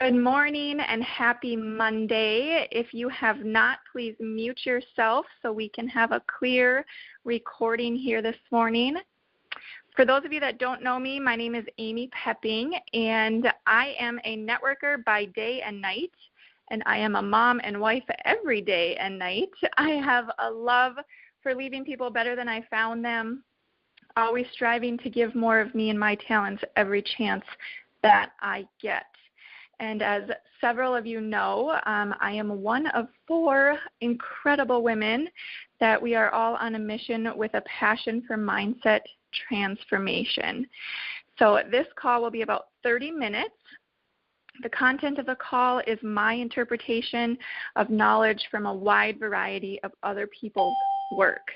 Good morning and happy Monday. If you have not, please mute yourself so we can have a clear recording here this morning. For those of you that don't know me, my name is Amy Poepping, and I am a networker by day and night, and I am a mom and wife every day and night. I have a love for leaving people better than I found them, always striving to give more of me and my talents every chance that I get. And as several of you know, I am one of 4 incredible women that we are all on a mission with a passion for mindset transformation. So this call will be about 30 minutes. The content of the call is my interpretation of knowledge from a wide variety of other people's work.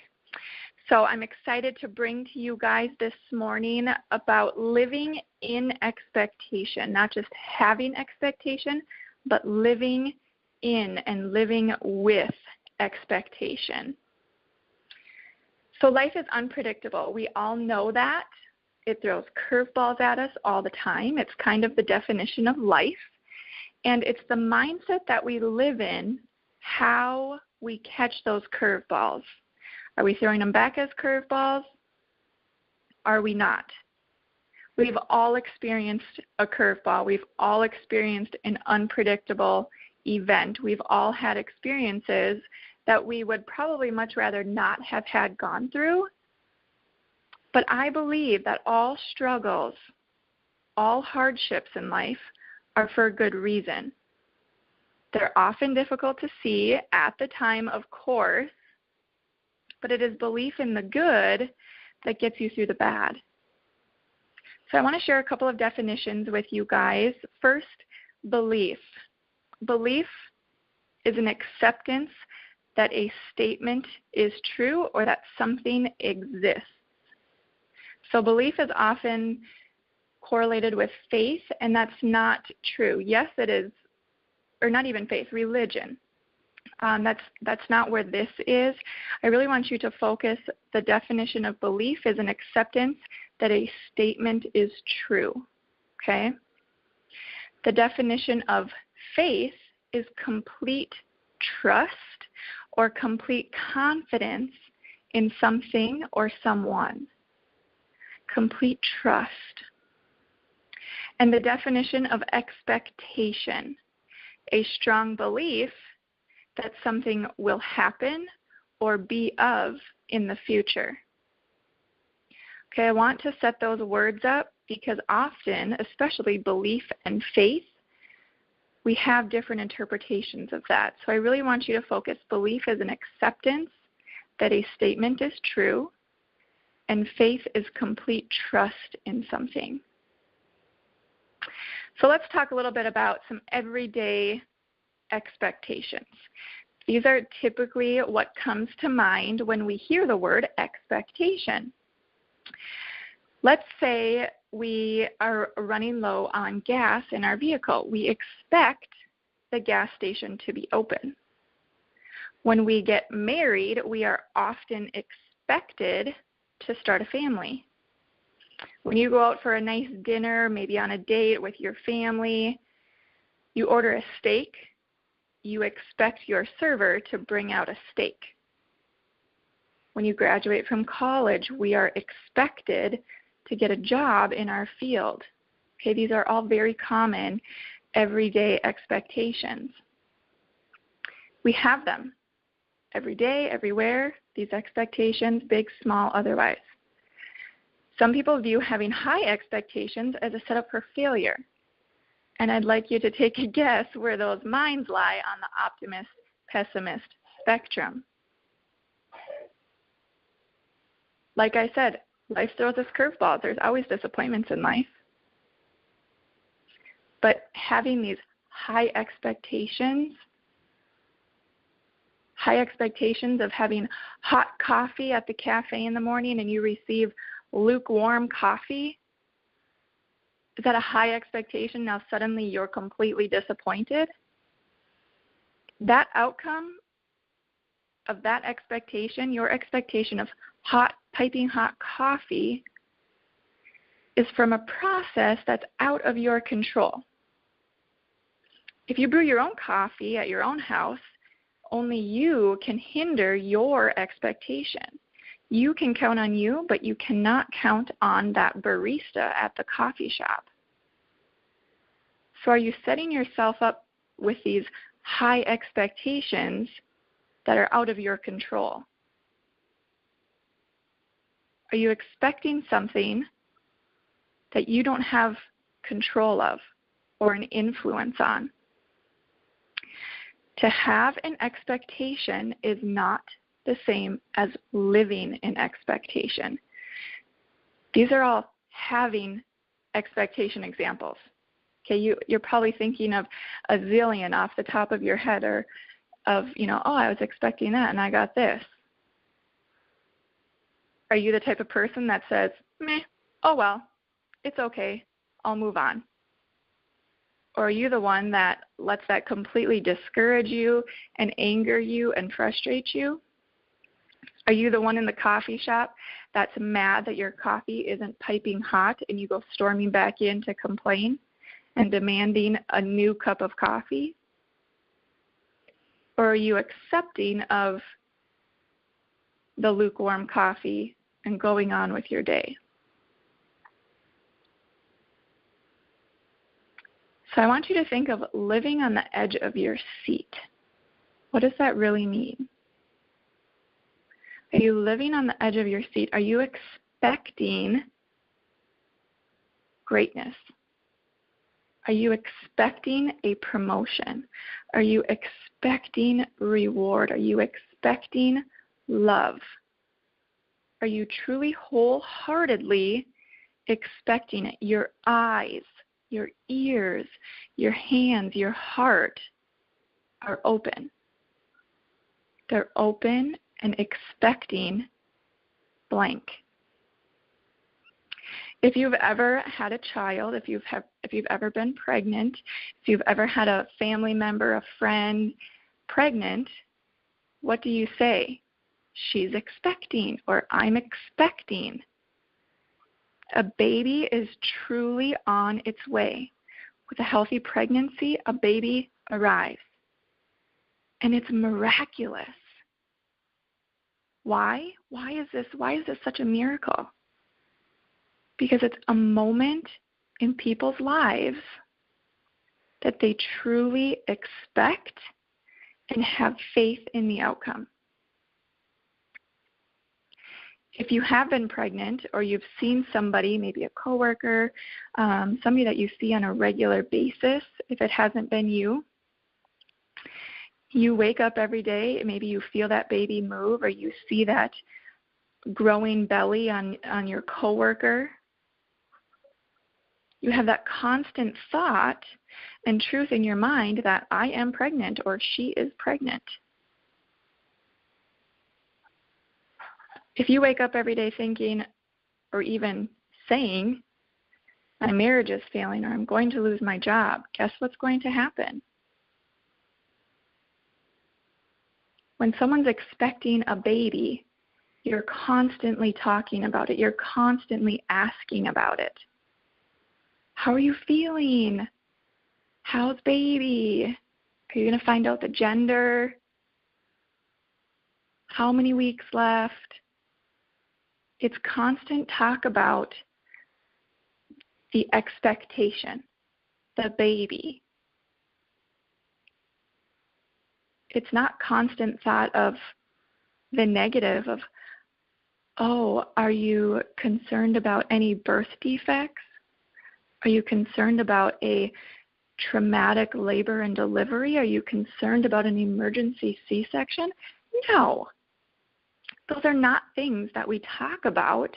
So I'm excited to bring to you guys this morning about living in expectation, not just having expectation, but living in and living with expectation. So life is unpredictable. We all know that. It throws curveballs at us all the time. It's kind of the definition of life. And it's the mindset that we live in, how we catch those curveballs. Are we throwing them back as curveballs? Are we not? We've all experienced a curveball. We've all experienced an unpredictable event. We've all had experiences that we would probably much rather not have had gone through. But I believe that all struggles, all hardships in life are for a good reason. They're often difficult to see at the time, of course, but it is belief in the good that gets you through the bad. So I want to share a couple of definitions with you guys. First, belief. Belief is an acceptance that a statement is true or that something exists. So belief is often correlated with faith, and that's not true. Yes, it is, or not even faith, religion. That's not where this is. I really want you to focus. The definition of belief is an acceptance that a statement is true. Okay? The definition of faith is complete trust or complete confidence in something or someone. Complete trust. And the definition of expectation, a strong belief that something will happen or be of in the future. Okay, I want to set those words up because often, especially belief and faith, we have different interpretations of that. So I really want you to focus. Belief is an acceptance that a statement is true, and faith is complete trust in something. So let's talk a little bit about some everyday expectations. These are typically what comes to mind when we hear the word expectation. Let's say we are running low on gas in our vehicle. We expect the gas station to be open. When we get married, we are often expected to start a family. When you go out for a nice dinner, maybe on a date with your family, you order a steak. You expect your server to bring out a steak. When you graduate from college, we are expected to get a job in our field. Okay, these are all very common everyday expectations. We have them every day, everywhere, these expectations, big, small, otherwise. Some people view having high expectations as a setup for failure. And I'd like you to take a guess where those minds lie on the optimist-pessimist spectrum. Like I said, life throws us curveballs. There's always disappointments in life. But having these high expectations of having hot coffee at the cafe in the morning and you receive lukewarm coffee, is that a high expectation? Now suddenly you're completely disappointed? That outcome of that expectation, your expectation of piping hot coffee, is from a process that's out of your control. If you brew your own coffee at your own house, only you can hinder your expectation. You can count on you, but you cannot count on that barista at the coffee shop. So are you setting yourself up with these high expectations that are out of your control? Are you expecting something that you don't have control of or an influence on? To have an expectation is not the same as living in expectation. These are all having expectation examples. Okay, you're probably thinking of a zillion off the top of your head, or of, oh, I was expecting that and I got this. Are you the type of person that says, meh, oh well, it's okay, I'll move on? Or are you the one that lets that completely discourage you and anger you and frustrate you? Are you the one in the coffee shop that's mad that your coffee isn't piping hot and you go storming back in to complain and demanding a new cup of coffee? Or are you accepting of the lukewarm coffee and going on with your day? So I want you to think of living on the edge of your seat. What does that really mean? Are you living on the edge of your seat? Are you expecting greatness? Are you expecting a promotion? Are you expecting reward? Are you expecting love? Are you truly wholeheartedly expecting it? Your eyes, your ears, your hands, your heart are open. They're open and expecting blank. If you've ever had a child, if you've ever been pregnant, if you've ever had a family member, a friend pregnant, what do you say? She's expecting, or I'm expecting. A baby is truly on its way. With a healthy pregnancy, a baby arrives. And it's miraculous. Why? Why is this such a miracle? Because it's a moment in people's lives that they truly expect and have faith in the outcome. If you have been pregnant, or you've seen somebody, maybe a coworker, somebody that you see on a regular basis, if it hasn't been you, you wake up every day, maybe you feel that baby move, or you see that growing belly on your coworker. You have that constant thought and truth in your mind that I am pregnant, or she is pregnant. If you wake up every day thinking, or even saying, my marriage is failing, or I'm going to lose my job, guess what's going to happen? When someone's expecting a baby, you're constantly talking about it. You're constantly asking about it. How are you feeling? How's baby? Are you going to find out the gender? How many weeks left? It's constant talk about the expectation, the baby. It's not constant thought of the negative of, oh, are you concerned about any birth defects? Are you concerned about a traumatic labor and delivery? Are you concerned about an emergency C-section? No. Those are not things that we talk about,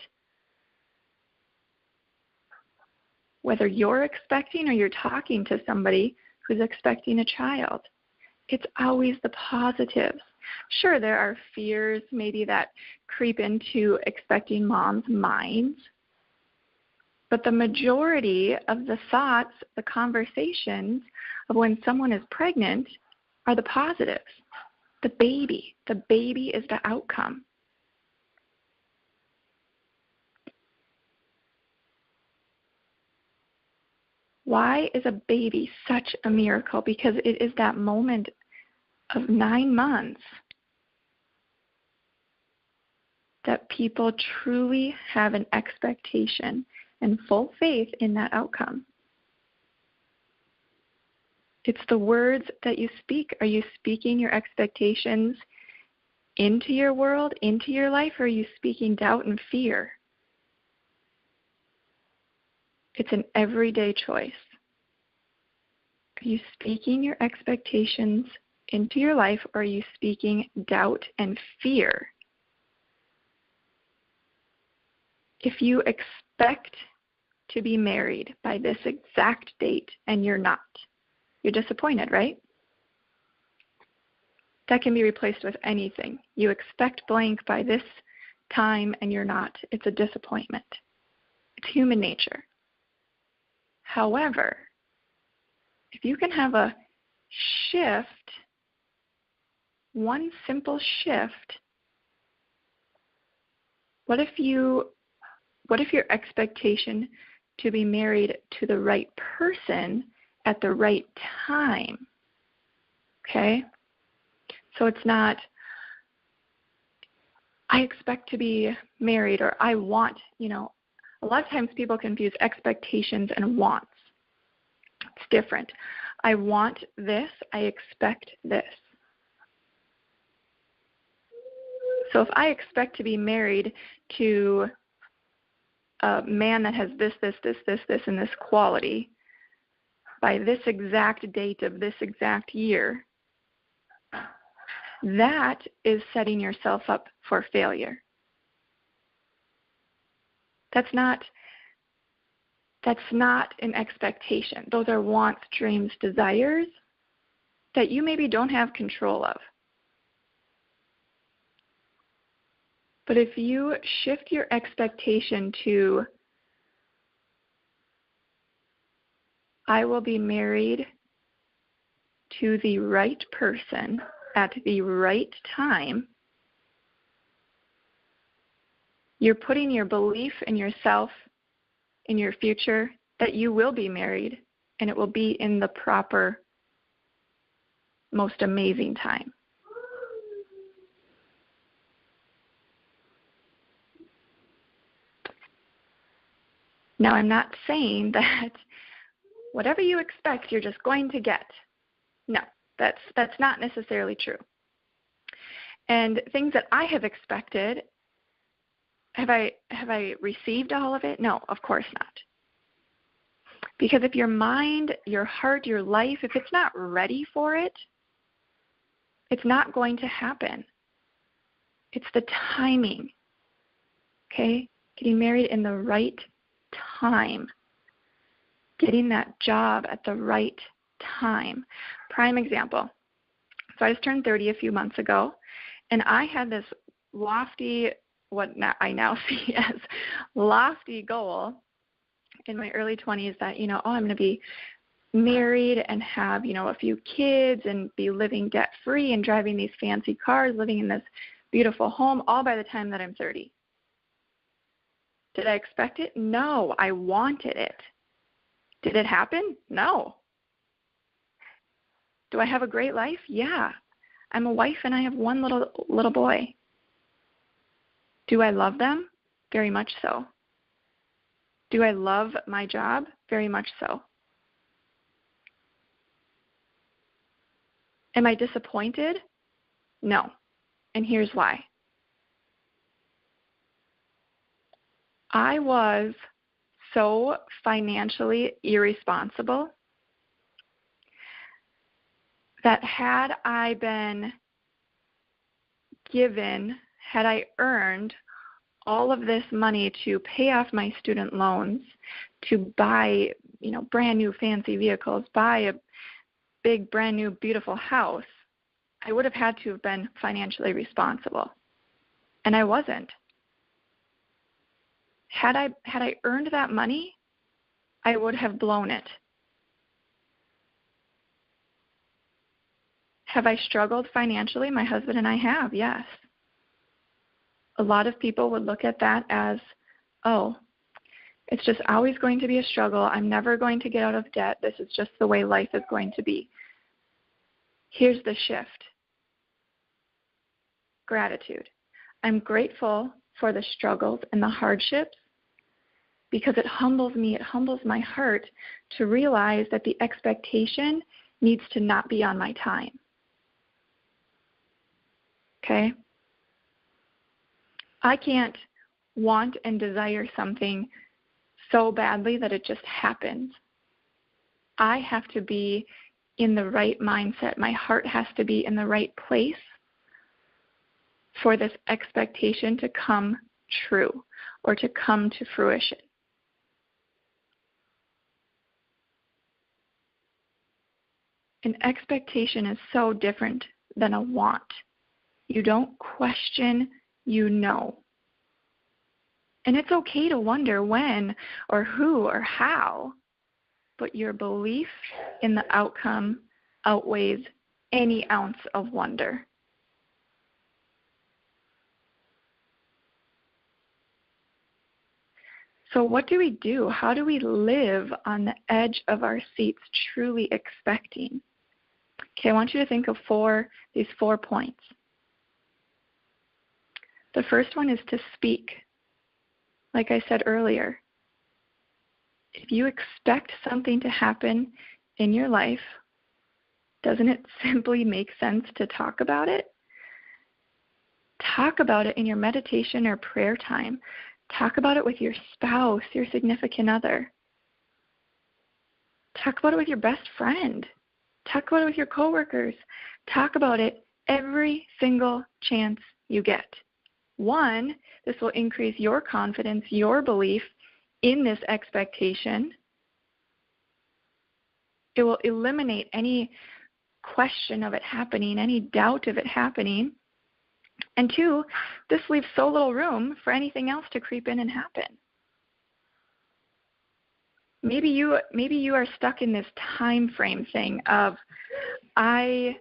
whether you're expecting or you're talking to somebody who's expecting a child. It's always the positives. Sure, there are fears maybe that creep into expecting moms' minds, but the majority of the thoughts, the conversations of when someone is pregnant are the positives. The baby is the outcome. Why is a baby such a miracle? Because it is that moment of 9 months that people truly have an expectation and full faith in that outcome. It's the words that you speak. Are you speaking your expectations into your world, into your life, or are you speaking doubt and fear? It's an everyday choice. Are you speaking your expectations into your life, or are you speaking doubt and fear? If you expect to be married by this exact date and you're not, you're disappointed, right? That can be replaced with anything. You expect blank by this time and you're not. It's a disappointment. It's human nature. However, if you can have a shift, one simple shift, what if your expectation to be married to the right person at the right time? Okay? So it's not, I expect to be married, or I want, a lot of times people confuse expectations and wants. It's different. I want this, I expect this. So if I expect to be married to a man that has this, and this quality by this exact date of this exact year, that is setting yourself up for failure. That's not an expectation. Those are wants, dreams, desires that you maybe don't have control of. But if you shift your expectation to, I will be married to the right person at the right time, you're putting your belief in yourself, in your future, that you will be married, and it will be in the proper, most amazing time. Now, I'm not saying that whatever you expect, you're just going to get. No, that's not necessarily true. And things that I have expected, have I received all of it? No, of course not. Because if your mind, your heart, your life, if it's not ready for it, it's not going to happen. It's the timing. Okay? Getting married in the right time. Getting that job at the right time. Prime example. So I just turned 30 a few months ago, and I had this lofty, I now see as lofty goal in my early 20s that, I'm going to be married and have, a few kids and be living debt-free and driving these fancy cars, living in this beautiful home, all by the time that I'm 30. Did I expect it? No, I wanted it. Did it happen? No. Do I have a great life? Yeah. I'm a wife and I have one little boy. Do I love them? Very much so. Do I love my job? Very much so. Am I disappointed? No. And here's why. I was so financially irresponsible that had I earned all of this money to pay off my student loans, to buy, brand new fancy vehicles, buy a big, brand new, beautiful house, I would have had to have been financially responsible. And I wasn't. Had I earned that money, I would have blown it. Have I struggled financially? My husband and I have, yes. A lot of people would look at that as, oh, It's just always going to be a struggle. I'm never going to get out of debt. This is just the way life is going to be. Here's the shift. Gratitude. I'm grateful for the struggles and the hardships because it humbles me, it humbles my heart to realize that the expectation needs to not be on my time. Okay? I can't want and desire something so badly that it just happens. I have to be in the right mindset. My heart has to be in the right place for this expectation to come true or to come to fruition. An expectation is so different than a want. You don't question, you know. And it's okay to wonder when or who or how, but your belief in the outcome outweighs any ounce of wonder. So what do we do? How do we live on the edge of our seats, truly expecting? Okay, I want you to think of these 4 points. The first one is to speak. Like I said earlier, if you expect something to happen in your life, doesn't it simply make sense to talk about it? Talk about it in your meditation or prayer time. Talk about it with your spouse, your significant other. Talk about it with your best friend. Talk about it with your coworkers. Talk about it every single chance you get. One, this will increase your confidence, your belief in this expectation. It will eliminate any question of it happening, any doubt of it happening. And two, this leaves so little room for anything else to creep in and happen. Maybe you are stuck in this time frame thing of I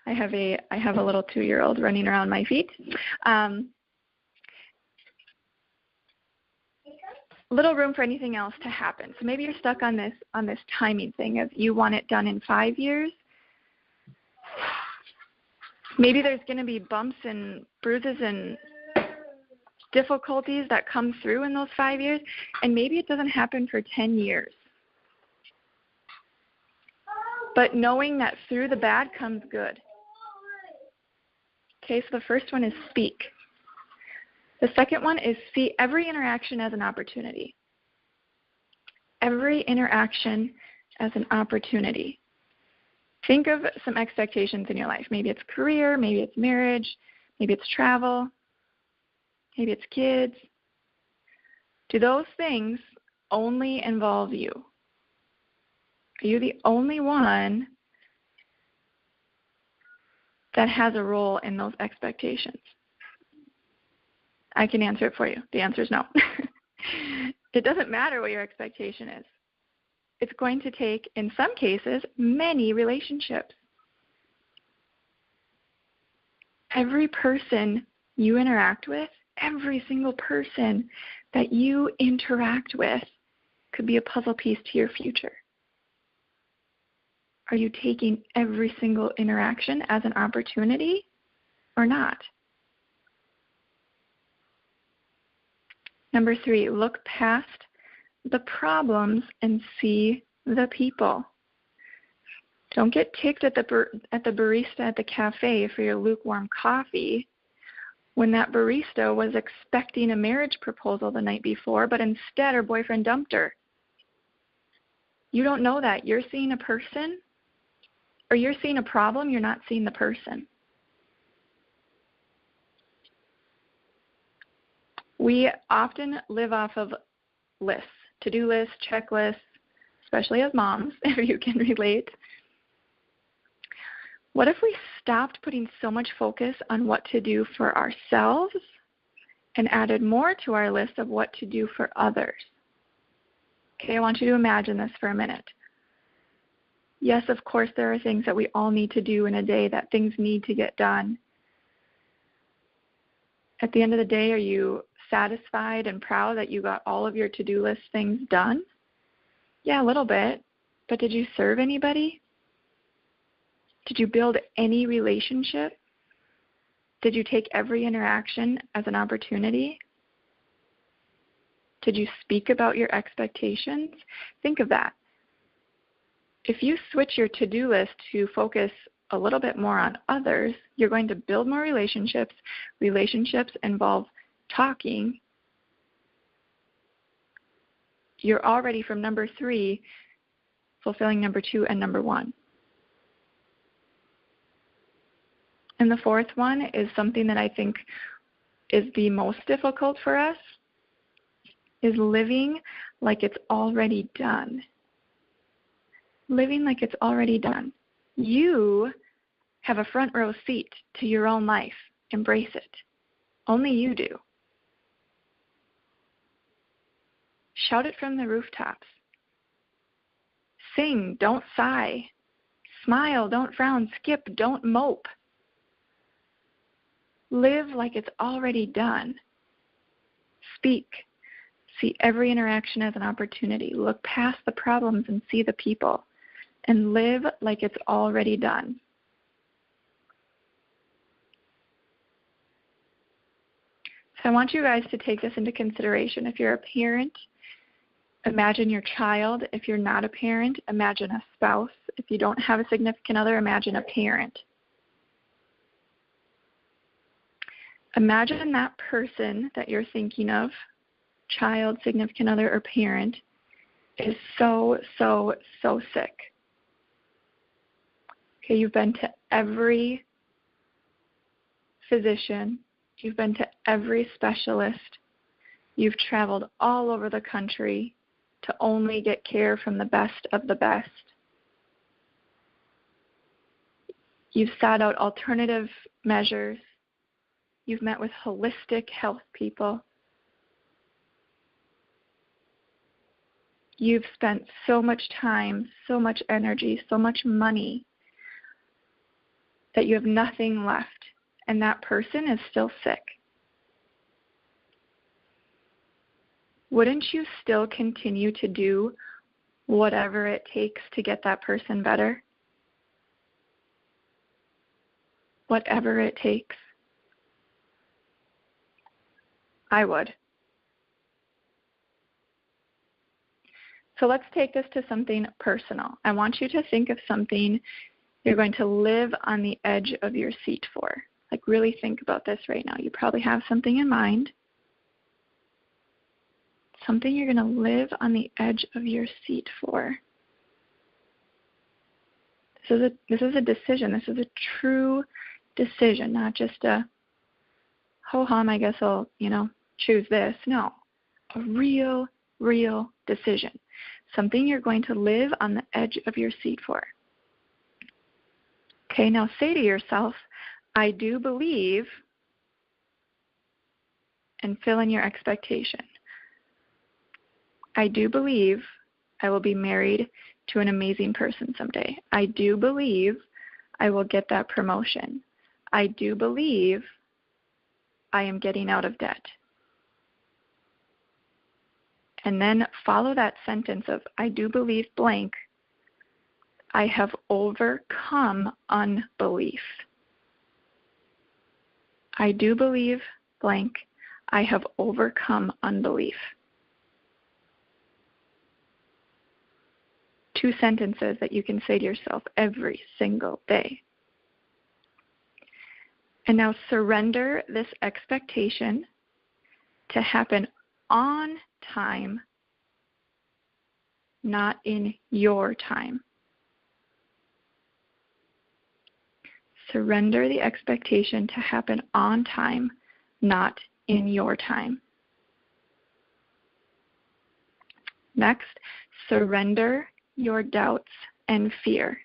have a little 2-year-old running around my feet. Little room for anything else to happen. So maybe you're stuck on this timing thing of you want it done in 5 years. Maybe there's going to be bumps and bruises and difficulties that come through in those 5 years, and maybe it doesn't happen for 10 years. But knowing that through the bad comes good. Okay, so the first one is speak. The second one is see every interaction as an opportunity. Every interaction as an opportunity. Think of some expectations in your life. Maybe it's career, maybe it's marriage, maybe it's travel, maybe it's kids. Do those things only involve you? Are you the only one that has a role in those expectations? I can answer it for you. The answer is no. It doesn't matter what your expectation is. It's going to take, in some cases, many relationships. Every person you interact with, every single person that you interact with could be a puzzle piece to your future. Are you taking every single interaction as an opportunity or not? Number 3, look past the problems and see the people. Don't get ticked at the barista at the cafe for your lukewarm coffee when that barista was expecting a marriage proposal the night before, but instead her boyfriend dumped her. You don't know that. You're seeing a person, or you're seeing a problem, you're not seeing the person. We often live off of lists, to-do lists, checklists, especially as moms, if you can relate. What if we stopped putting so much focus on what to do for ourselves and added more to our list of what to do for others? Okay, I want you to imagine this for a minute. Yes, of course, there are things that we all need to do in a day, that things need to get done. At the end of the day, are you satisfied and proud that you got all of your to-do list things done? Yeah, a little bit. But did you serve anybody? Did you build any relationship? Did you take every interaction as an opportunity? Did you speak about your expectations? Think of that. If you switch your to-do list to focus a little bit more on others, you're going to build more relationships. Relationships involve talking. You're already from number 3 fulfilling number 2 and number 1. And the fourth one is something that I think is the most difficult for us, is living like it's already done. Living like it's already done. You have a front row seat to your own life. Embrace it. Only you do. Shout it from the rooftops. Sing, don't sigh. Smile, don't frown. Skip, don't mope. Live like it's already done. Speak. See every interaction as an opportunity. Look past the problems and see the people. And live like it's already done. So I want you guys to take this into consideration. If you're a parent, imagine your child. If you're not a parent, imagine a spouse. If you don't have a significant other, imagine a parent. Imagine that person that you're thinking of, child, significant other, or parent, is so sick. Okay, you've been to every physician. You've been to every specialist. You've traveled all over the country to only get care from the best of the best. You've sought out alternative measures. You've met with holistic health people. You've spent so much time, so much energy, so much money that you have nothing left, and that person is still sick. Wouldn't you still continue to do whatever it takes to get that person better? Whatever it takes. I would. So let's take this to something personal. I want you to think of something you're going to live on the edge of your seat for. Like, really think about this right now. You probably have something in mind. Something you're going to live on the edge of your seat for. This is a decision. This is a true decision, not just a ho-hum, I guess I'll, choose this. No, a real decision. Something you're going to live on the edge of your seat for. Okay, now say to yourself, I do believe, and fill in your expectation. I do believe I will be married to an amazing person someday. I do believe I will get that promotion. I do believe I am getting out of debt. And then follow that sentence of, I do believe blank. I have overcome unbelief. I do believe blank. I have overcome unbelief. 2 sentences that you can say to yourself every single day. And now surrender this expectation to happen on time, not in your time. Surrender the expectation to happen on time, not in your time. Next, surrender your doubts and fear.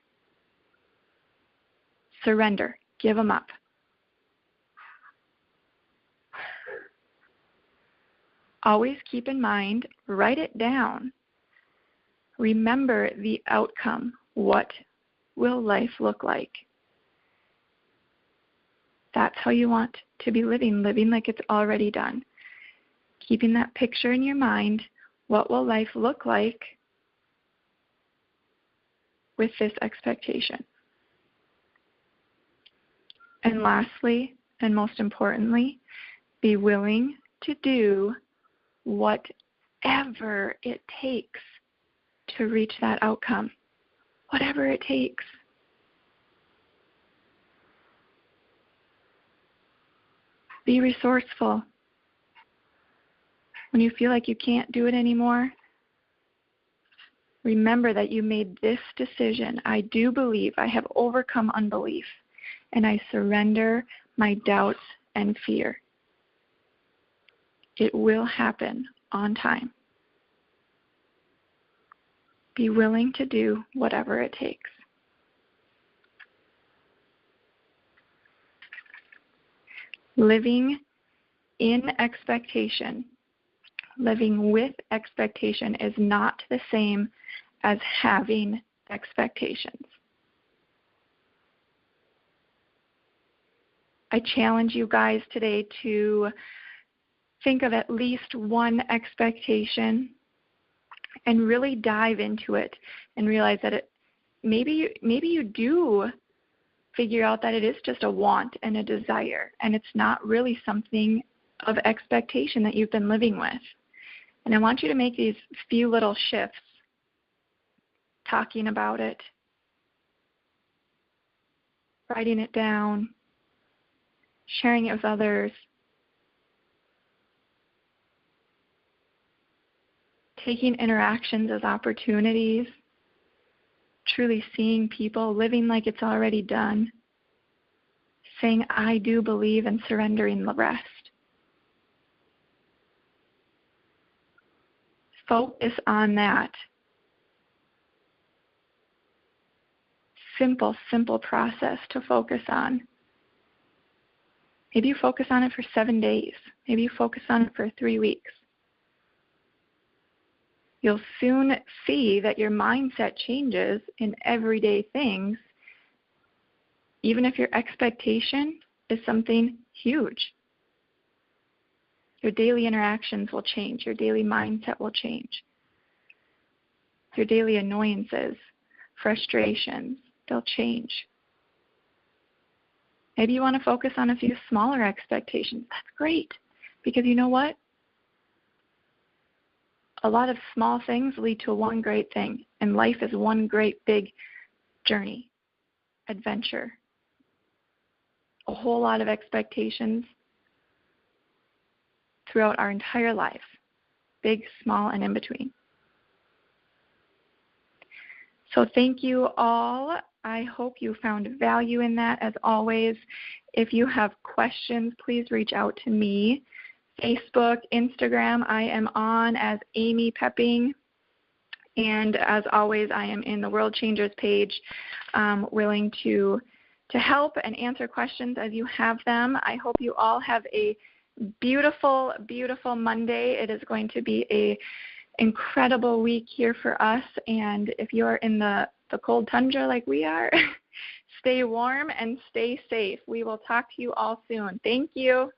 Surrender. Give them up. Always keep in mind, write it down. Remember the outcome. What will life look like? That's how you want to be living like it's already done. Keeping that picture in your mind, what will life look like with this expectation? And lastly, and most importantly, be willing to do whatever it takes to reach that outcome. Whatever it takes. Be resourceful. When you feel like you can't do it anymore, remember that you made this decision. I do believe I have overcome unbelief, and I surrender my doubts and fear. It will happen on time. Be willing to do whatever it takes. Living in expectation, living with expectation is not the same as having expectations. I challenge you guys today to think of at least one expectation and really dive into it and realize that maybe you do figure out that it is just a want and a desire, and it's not really something of expectation that you've been living with. And I want you to make these few little shifts, talking about it, writing it down, sharing it with others, taking interactions as opportunities, truly seeing people, living like it's already done, saying, I do believe, and surrendering the rest. Focus on that. Simple process to focus on. Maybe you focus on it for 7 days. Maybe you focus on it for 3 weeks. You'll soon see that your mindset changes in everyday things, even if your expectation is something huge. Your daily interactions will change. Your daily mindset will change. Your daily annoyances, frustrations, they'll change. Maybe you want to focus on a few smaller expectations. That's great, because you know what? A lot of small things lead to one great thing, and life is one great big journey, adventure. A whole lot of expectations throughout our entire life, big, small, and in between. So thank you all. I hope you found value in that. As always, if you have questions, please reach out to me. Facebook, Instagram, I am on as Amy Poepping. And as always, I am in the World Changers page, willing to help and answer questions as you have them. I hope you all have a beautiful, beautiful Monday. It is going to be an incredible week here for us. And if you're in the cold tundra like we are, stay warm and stay safe. We will talk to you all soon. Thank you.